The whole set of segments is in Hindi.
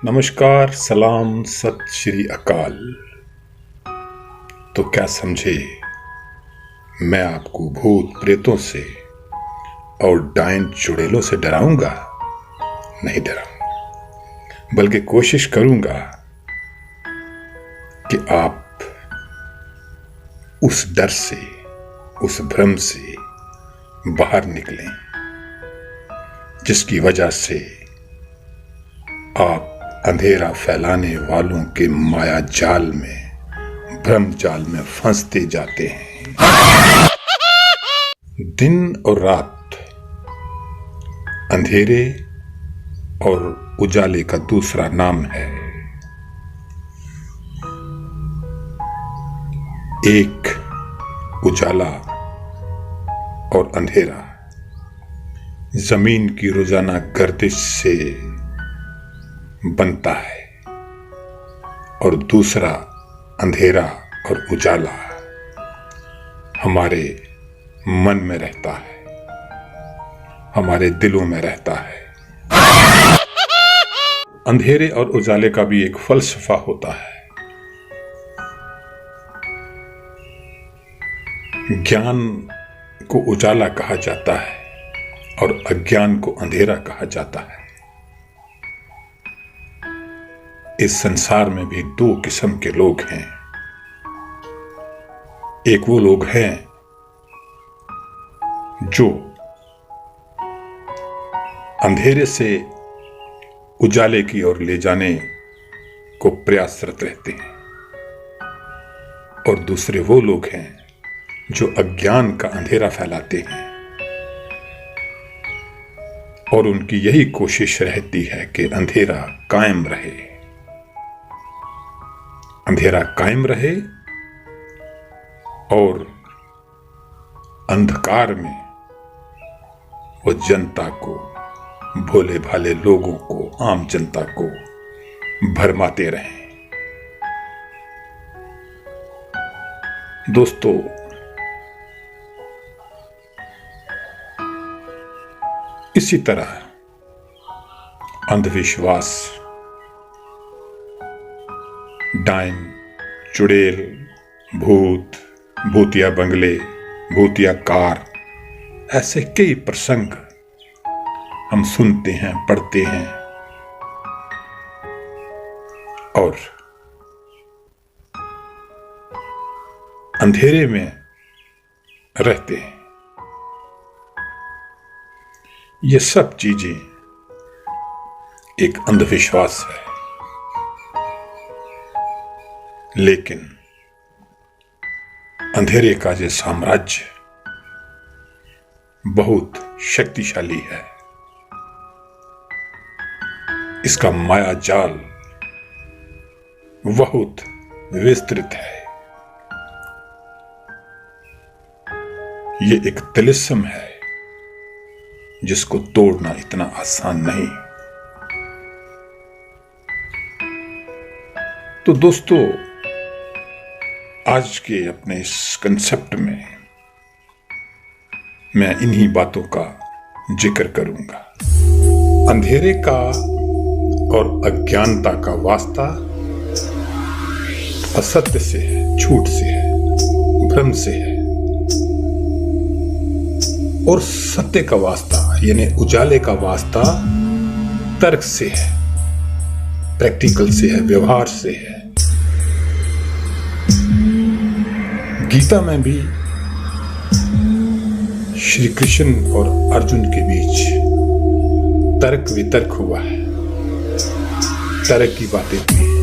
नमस्कार, सलाम, सत श्री अकाल। तो क्या समझे, मैं आपको भूत प्रेतों से और डायन चुड़ैलों से डराऊंगा? नहीं डराऊंगा, बल्कि कोशिश करूंगा कि आप उस डर से, उस भ्रम से बाहर निकलें जिसकी वजह से आप अंधेरा फैलाने वालों के माया जाल में, भ्रम जाल में फंसते जाते हैं। दिन और रात अंधेरे और उजाले का दूसरा नाम है। एक उजाला और अंधेरा जमीन की रोजाना गर्दिश से बनता है, और दूसरा अंधेरा और उजाला हमारे मन में रहता है, हमारे दिलों में रहता है। अंधेरे और उजाले का भी एक फलसफा होता है। ज्ञान को उजाला कहा जाता है और अज्ञान को अंधेरा कहा जाता है। इस संसार में भी दो किस्म के लोग हैं। एक वो लोग हैं जो अंधेरे से उजाले की ओर ले जाने को प्रयासरत रहते हैं, और दूसरे वो लोग हैं जो अज्ञान का अंधेरा फैलाते हैं, और उनकी यही कोशिश रहती है कि अंधेरा कायम रहे, अंधेरा कायम रहे और अंधकार में वो जनता को, भोले भाले लोगों को, आम जनता को भरमाते रहें। दोस्तों, इसी तरह अंधविश्वास, डायन, चुड़ैल, भूत, भूतिया बंगले, भूतिया कार, ऐसे कई प्रसंग हम सुनते हैं, पढ़ते हैं और अंधेरे में रहते हैं। ये सब चीजें एक अंधविश्वास है, लेकिन अंधेरे का ये साम्राज्य बहुत शक्तिशाली है। इसका माया जाल बहुत विस्तृत है। ये एक तिलिस्म है जिसको तोड़ना इतना आसान नहीं। तो दोस्तों, आज के अपने इस कंसेप्ट में मैं इन्हीं बातों का जिक्र करूंगा। अंधेरे का और अज्ञानता का वास्ता असत्य से है, झूठ से है, भ्रम से है, और सत्य का वास्ता यानी उजाले का वास्ता तर्क से है, प्रैक्टिकल से है, व्यवहार से है। गीता में भी श्री कृष्ण और अर्जुन के बीच तर्क वितर्क हुआ है, तर्क की बातें हुई।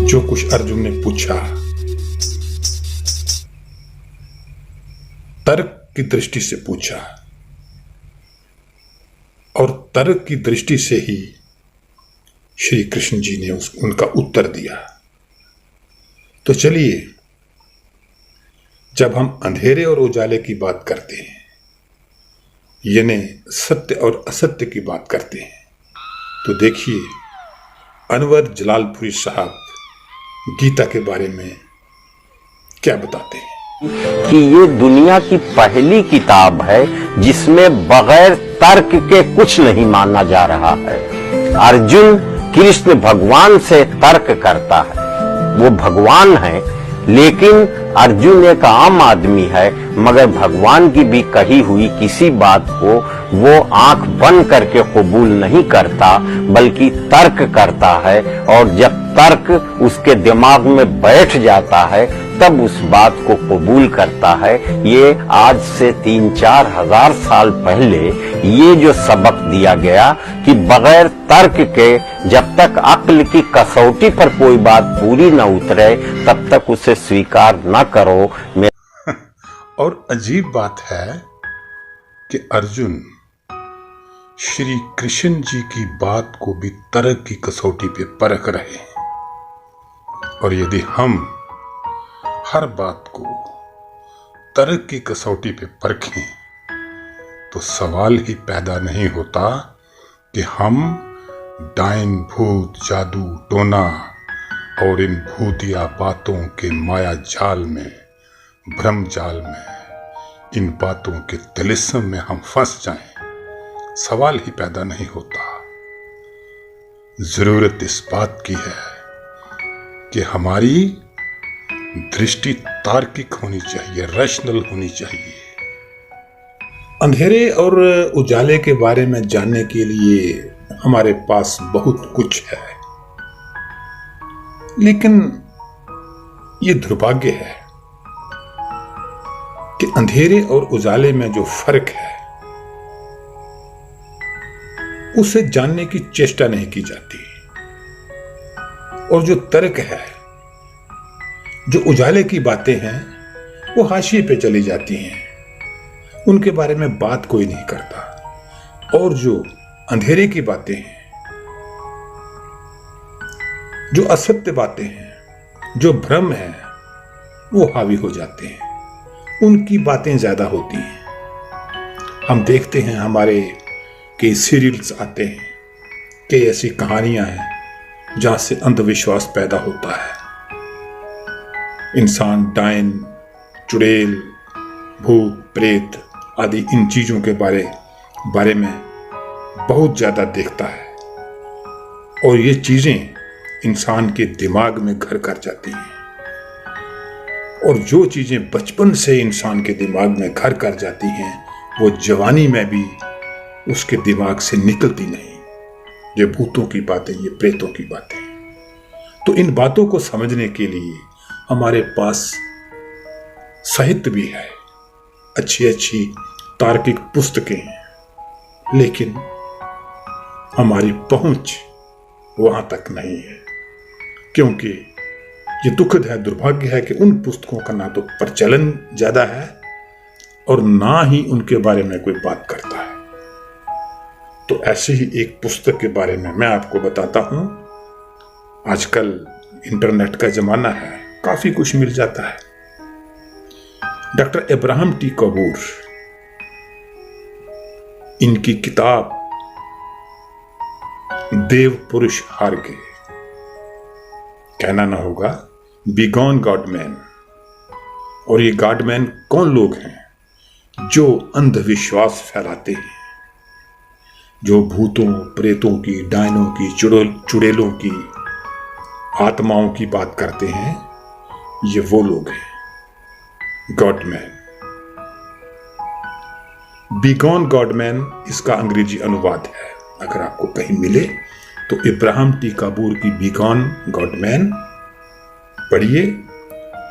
जो कुछ अर्जुन ने पूछा, तर्क की दृष्टि से पूछा, और तर्क की दृष्टि से ही श्री कृष्ण जी ने उनका उत्तर दिया। तो चलिए, जब हम अंधेरे और उजाले की बात करते हैं, यानी सत्य और असत्य की बात करते हैं, तो देखिए अनवर जलालपुरी साहब गीता के बारे में क्या बताते हैं कि ये दुनिया की पहली किताब है जिसमें बगैर तर्क के कुछ नहीं माना जा रहा है। अर्जुन कृष्ण भगवान से तर्क करता है, वो भगवान है, लेकिन अर्जुन एक आम आदमी है, मगर भगवान की भी कही हुई किसी बात को वो आंख बंद करके कबूल नहीं करता, बल्कि तर्क करता है। और जब तर्क उसके दिमाग में बैठ जाता है तब उस बात को कबूल करता है। ये आज से 3-4 हजार साल पहले ये जो सबक दिया गया कि बगैर तर्क के जब तक अक्ल की कसौटी पर कोई बात पूरी न उतरे तब तक उसे स्वीकार न करो। और अजीब बात है कि अर्जुन श्री कृष्ण जी की बात को भी तर्क की कसौटी पे परख रहे हैं। और यदि हम हर बात को तर्क की कसौटी पे परखें तो सवाल ही पैदा नहीं होता कि हम डायन, भूत, जादू, टोना और इन भूतिया बातों के माया जाल में, भ्रम जाल में, इन बातों के तिलिस्म में हम फंस जाएं। सवाल ही पैदा नहीं होता। जरूरत इस बात की है कि हमारी दृष्टि तार्किक होनी चाहिए, रैशनल होनी चाहिए। अंधेरे और उजाले के बारे में जानने के लिए हमारे पास बहुत कुछ है, लेकिन ये दुर्भाग्य है कि अंधेरे और उजाले में जो फर्क है उसे जानने की चेष्टा नहीं की जाती। और जो तर्क है, जो उजाले की बातें हैं, वो हाशिए पे चली जाती हैं, उनके बारे में बात कोई नहीं करता। और जो अंधेरे की बातें हैं, जो असत्य बातें हैं, जो भ्रम है, वो हावी हो जाते हैं, उनकी बातें ज्यादा होती हैं। हम देखते हैं हमारे कई सीरियल्स आते हैं, कई ऐसी कहानियां हैं जहां से अंधविश्वास पैदा होता है। इंसान डायन, चुड़ैल, भूत, प्रेत आदि इन चीजों के बारे में बहुत ज्यादा देखता है और ये चीजें इंसान के दिमाग में घर कर जाती हैं। और जो चीजें बचपन से इंसान के दिमाग में घर कर जाती हैं वो जवानी में भी उसके दिमाग से निकलती नहीं। ये भूतों की बातें, ये प्रेतों की बातें। तो इन बातों को समझने के लिए हमारे पास साहित्य भी है, अच्छी अच्छी तार्किक पुस्तकें हैं, लेकिन हमारी पहुंच वहां तक नहीं है। क्योंकि ये दुखद है, दुर्भाग्य है कि उन पुस्तकों का ना तो प्रचलन ज्यादा है और ना ही उनके बारे में कोई बात करता है। तो ऐसे ही एक पुस्तक के बारे में मैं आपको बताता हूं। आजकल इंटरनेट का जमाना है, काफी कुछ मिल जाता है। डॉक्टर इब्राहिम टी कपूर, इनकी किताब देव पुरुष हार गए, कहना ना होगा बी गॉन गॉडमैन। और ये गॉडमैन कौन लोग हैं जो अंधविश्वास फैलाते हैं, जो भूतों, प्रेतों की, डायनों की, चुड़ैलों की, आत्माओं की बात करते हैं। ये वो लोग हैं गॉडमैन। बी गॉन गॉडमैन इसका अंग्रेजी अनुवाद है, अगर आपको कहीं मिले तो इब्राहिम टी कपूर की बी गॉन गॉडमैन पढ़िए।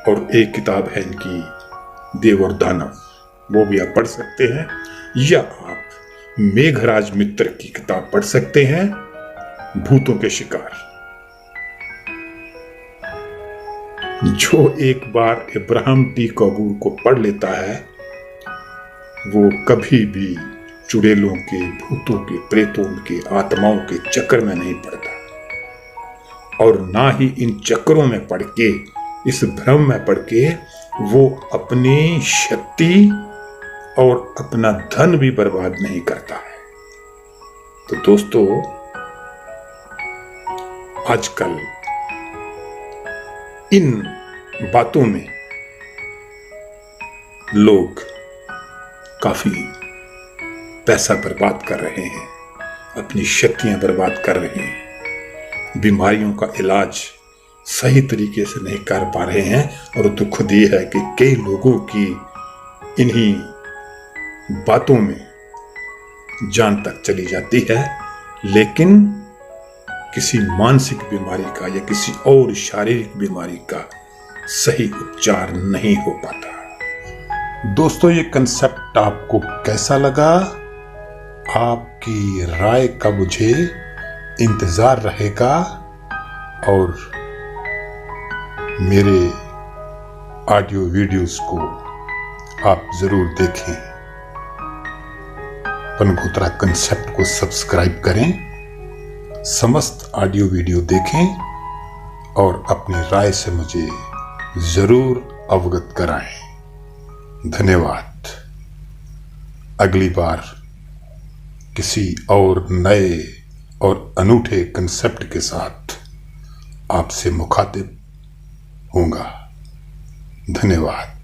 और एक किताब है इनकी देव और दानव, वो भी आप पढ़ सकते हैं। या आप मेघराज मित्र की किताब पढ़ सकते हैं, भूतों के शिकार। जो एक बार इब्राहिम टी कपूर को पढ़ लेता है वो कभी भी चुड़ैलों के, भूतों के, प्रेतों के, आत्माओं के चक्कर में नहीं पड़ता। और ना ही इन चक्करों में पड़ के, इस भ्रम में पड़ के वो अपनी शक्ति और अपना धन भी बर्बाद नहीं करता है। तो दोस्तों, आजकल इन बातों में लोग काफी पैसा बर्बाद कर रहे हैं, अपनी शक्तियां बर्बाद कर रहे हैं, बीमारियों का इलाज सही तरीके से नहीं कर पा रहे हैं। और तो खुद ये है कि कई लोगों की इन्हीं बातों में जान तक चली जाती है, लेकिन किसी मानसिक बीमारी का या किसी और शारीरिक बीमारी का सही उपचार नहीं हो पाता। दोस्तों, ये कंसेप्ट आपको कैसा लगा? आपकी राय का मुझे इंतजार रहेगा और मेरे ऑडियो वीडियोस को आप जरूर देखें। पनघोत्रा कंसेप्ट को सब्सक्राइब करें, समस्त ऑडियो वीडियो देखें और अपनी राय से मुझे जरूर अवगत कराएं। धन्यवाद। अगली बार किसी और नए और अनूठे कंसेप्ट के साथ आपसे मुखातिब होऊंगा। धन्यवाद।